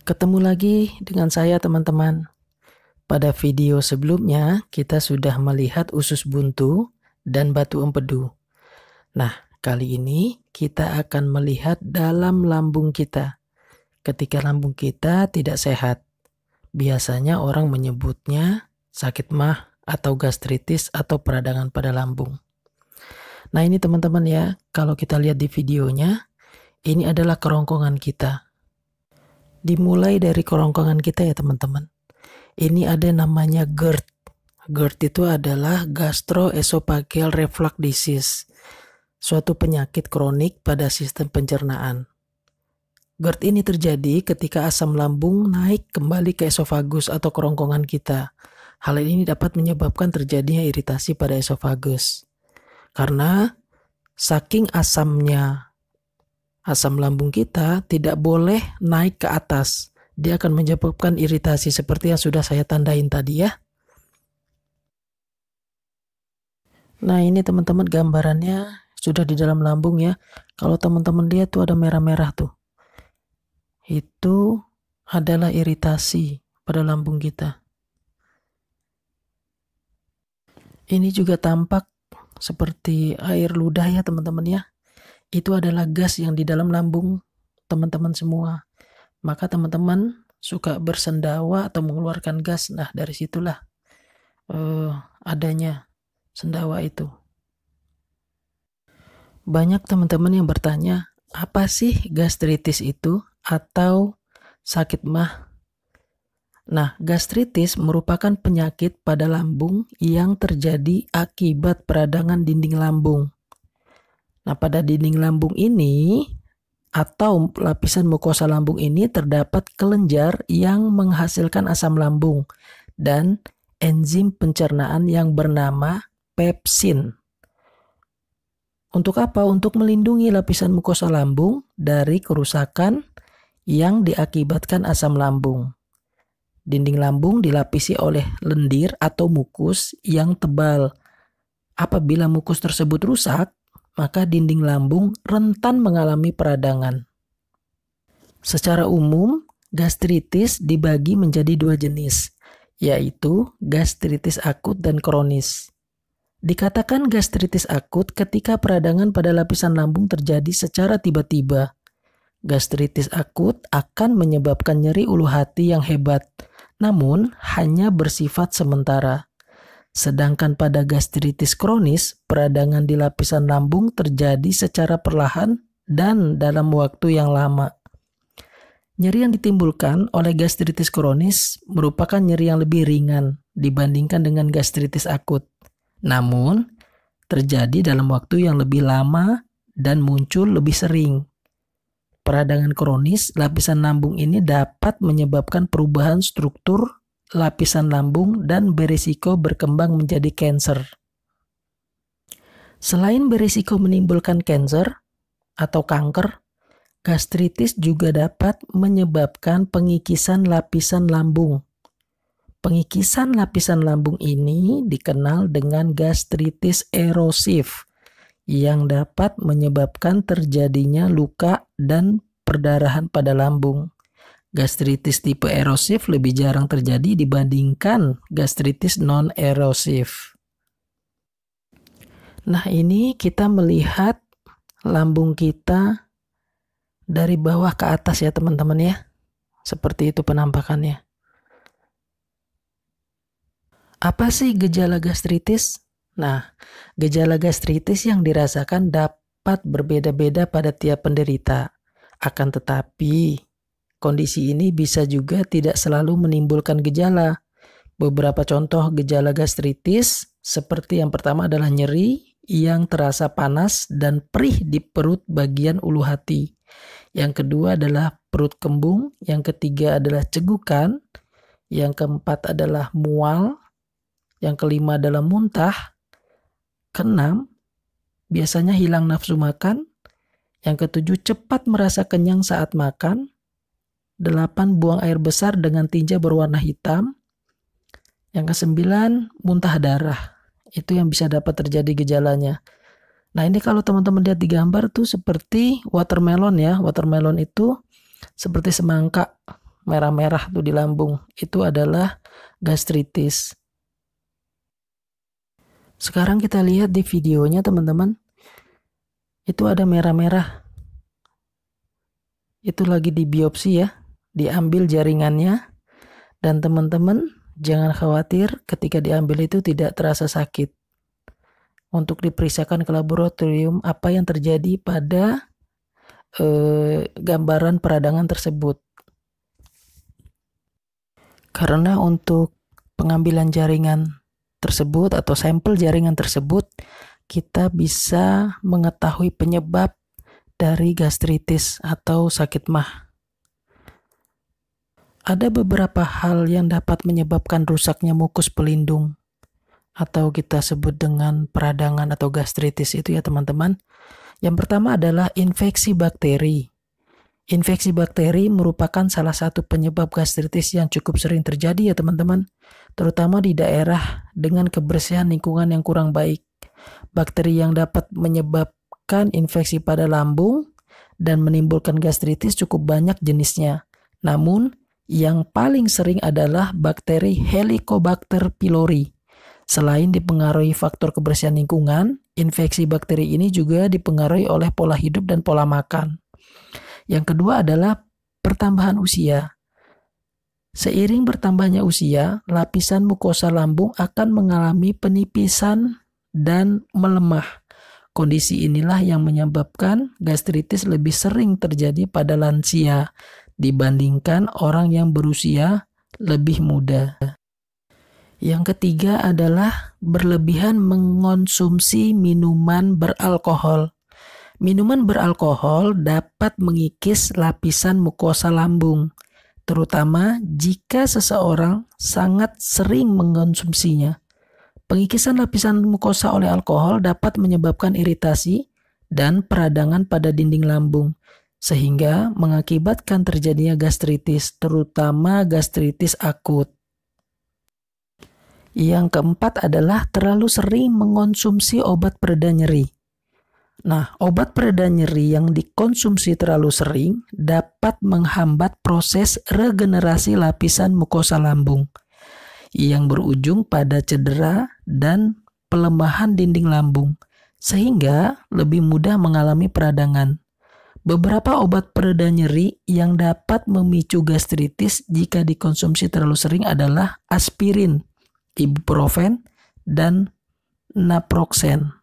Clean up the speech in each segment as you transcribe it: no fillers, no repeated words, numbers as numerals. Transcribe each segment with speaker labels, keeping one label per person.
Speaker 1: Ketemu lagi dengan saya teman-teman. Pada video sebelumnya kita sudah melihat usus buntu dan batu empedu. Nah, kali ini kita akan melihat dalam lambung kita. Ketika lambung kita tidak sehat, biasanya orang menyebutnya sakit mah atau gastritis atau peradangan pada lambung. Nah ini teman-teman ya, kalau kita lihat di videonya, ini adalah kerongkongan kita. Dimulai dari kerongkongan kita ya teman-teman. Ini ada namanya GERD. GERD itu adalah gastroesophageal reflux disease, suatu penyakit kronik pada sistem pencernaan. GERD ini terjadi ketika asam lambung naik kembali ke esofagus atau kerongkongan kita. Hal ini dapat menyebabkan terjadinya iritasi pada esofagus. Karena saking asamnya asam lambung kita tidak boleh naik ke atas. Dia akan menyebabkan iritasi seperti yang sudah saya tandain tadi ya. Nah ini teman-teman gambarannya sudah di dalam lambung ya. Kalau teman-teman lihat tuh ada merah-merah tuh. Itu adalah iritasi pada lambung kita. Ini juga tampak seperti air ludah ya teman-teman ya. Itu adalah gas yang di dalam lambung teman-teman semua. Maka teman-teman suka bersendawa atau mengeluarkan gas. Nah dari situlah adanya sendawa itu. Banyak teman-teman yang bertanya, apa sih gastritis itu atau sakit mah? Nah, gastritis merupakan penyakit pada lambung yang terjadi akibat peradangan dinding lambung. Nah, pada dinding lambung ini atau lapisan mukosa lambung ini terdapat kelenjar yang menghasilkan asam lambung dan enzim pencernaan yang bernama pepsin. Untuk apa? Untuk melindungi lapisan mukosa lambung dari kerusakan yang diakibatkan asam lambung. Dinding lambung dilapisi oleh lendir atau mukus yang tebal. Apabila mukus tersebut rusak, maka dinding lambung rentan mengalami peradangan. Secara umum, gastritis dibagi menjadi dua jenis, yaitu gastritis akut dan kronis. Dikatakan gastritis akut ketika peradangan pada lapisan lambung terjadi secara tiba-tiba. Gastritis akut akan menyebabkan nyeri ulu hati yang hebat, namun hanya bersifat sementara. Sedangkan pada gastritis kronis, peradangan di lapisan lambung terjadi secara perlahan dan dalam waktu yang lama. Nyeri yang ditimbulkan oleh gastritis kronis merupakan nyeri yang lebih ringan dibandingkan dengan gastritis akut. Namun, terjadi dalam waktu yang lebih lama dan muncul lebih sering. Peradangan kronis lapisan lambung ini dapat menyebabkan perubahan struktur lapisan lambung dan berisiko berkembang menjadi kanker. Selain berisiko menimbulkan kanker atau kanker, gastritis juga dapat menyebabkan pengikisan lapisan lambung. Pengikisan lapisan lambung ini dikenal dengan gastritis erosif yang dapat menyebabkan terjadinya luka dan perdarahan pada lambung. Gastritis tipe erosif lebih jarang terjadi dibandingkan gastritis non-erosif. Nah ini kita melihat lambung kita dari bawah ke atas ya teman-teman ya. Seperti itu penampakannya. Apa sih gejala gastritis? Nah, gejala gastritis yang dirasakan dapat berbeda-beda pada tiap penderita. Akan tetapi, kondisi ini bisa juga tidak selalu menimbulkan gejala. Beberapa contoh gejala gastritis seperti yang pertama adalah nyeri yang terasa panas dan perih di perut bagian ulu hati. Yang kedua adalah perut kembung, yang ketiga adalah cegukan, yang keempat adalah mual, yang kelima adalah muntah, keenam biasanya hilang nafsu makan, yang ketujuh cepat merasa kenyang saat makan, 8 buang air besar dengan tinja berwarna hitam. Yang ke-9 muntah darah. Itu yang bisa dapat terjadi gejalanya. Nah ini kalau teman-teman lihat di gambar tuh seperti watermelon ya. Watermelon itu seperti semangka. merah-merah tuh di lambung, itu adalah gastritis. Sekarang kita lihat di videonya teman-teman, itu ada merah-merah. Itu lagi di biopsi ya, diambil jaringannya. Dan teman-teman jangan khawatir, ketika diambil itu tidak terasa sakit. Untuk diperiksakan ke laboratorium apa yang terjadi pada gambaran peradangan tersebut. Karena untuk pengambilan jaringan tersebut atau sampel jaringan tersebut, kita bisa mengetahui penyebab dari gastritis atau sakit mah. Ada beberapa hal yang dapat menyebabkan rusaknya mukus pelindung atau kita sebut dengan peradangan atau gastritis itu ya teman-teman. Yang pertama adalah infeksi bakteri. Infeksi bakteri merupakan salah satu penyebab gastritis yang cukup sering terjadi ya teman-teman, terutama di daerah dengan kebersihan lingkungan yang kurang baik. Bakteri yang dapat menyebabkan infeksi pada lambung dan menimbulkan gastritis cukup banyak jenisnya. Namun, yang paling sering adalah bakteri Helicobacter pylori. Selain dipengaruhi faktor kebersihan lingkungan, infeksi bakteri ini juga dipengaruhi oleh pola hidup dan pola makan. Yang kedua adalah pertambahan usia. Seiring bertambahnya usia, lapisan mukosa lambung akan mengalami penipisan dan melemah. Kondisi inilah yang menyebabkan gastritis lebih sering terjadi pada lansia dibandingkan orang yang berusia lebih muda. Yang ketiga adalah berlebihan mengonsumsi minuman beralkohol. Minuman beralkohol dapat mengikis lapisan mukosa lambung, terutama jika seseorang sangat sering mengonsumsinya. Pengikisan lapisan mukosa oleh alkohol dapat menyebabkan iritasi dan peradangan pada dinding lambung, sehingga mengakibatkan terjadinya gastritis, terutama gastritis akut. Yang keempat adalah terlalu sering mengonsumsi obat pereda nyeri. Nah, obat pereda nyeri yang dikonsumsi terlalu sering dapat menghambat proses regenerasi lapisan mukosa lambung yang berujung pada cedera dan pelemahan dinding lambung, sehingga lebih mudah mengalami peradangan. Beberapa obat pereda nyeri yang dapat memicu gastritis jika dikonsumsi terlalu sering adalah aspirin, ibuprofen, dan naproxen.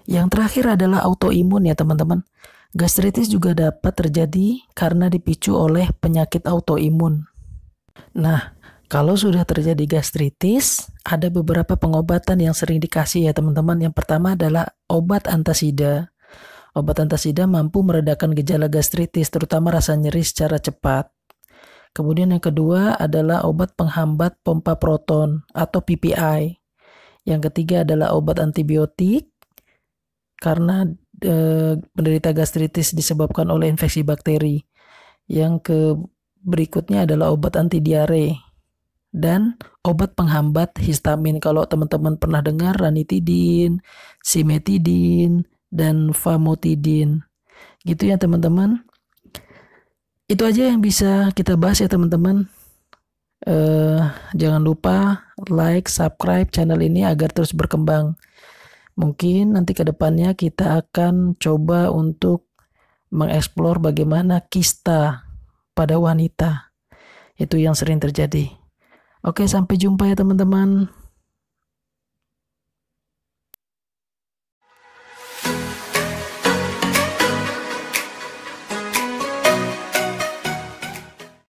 Speaker 1: Yang terakhir adalah autoimun ya teman-teman. Gastritis juga dapat terjadi karena dipicu oleh penyakit autoimun. Nah, kalau sudah terjadi gastritis, ada beberapa pengobatan yang sering dikasih ya teman-teman. Yang pertama adalah obat antasida. Obat antasida mampu meredakan gejala gastritis, terutama rasa nyeri secara cepat. Kemudian yang kedua adalah obat penghambat pompa proton atau PPI. Yang ketiga adalah obat antibiotik karena penderita gastritis disebabkan oleh infeksi bakteri. Yang berikutnya adalah obat anti diare dan obat penghambat histamin. Kalau teman-teman pernah dengar ranitidin, simetidin, dan famotidin. Gitu ya teman-teman. Itu aja yang bisa kita bahas ya teman-teman. Jangan lupa like, subscribe channel ini agar terus berkembang. Mungkin nanti ke depannya kita akan coba untuk mengeksplor bagaimana kista pada wanita. Itu yang sering terjadi. Oke, sampai jumpa ya teman-teman.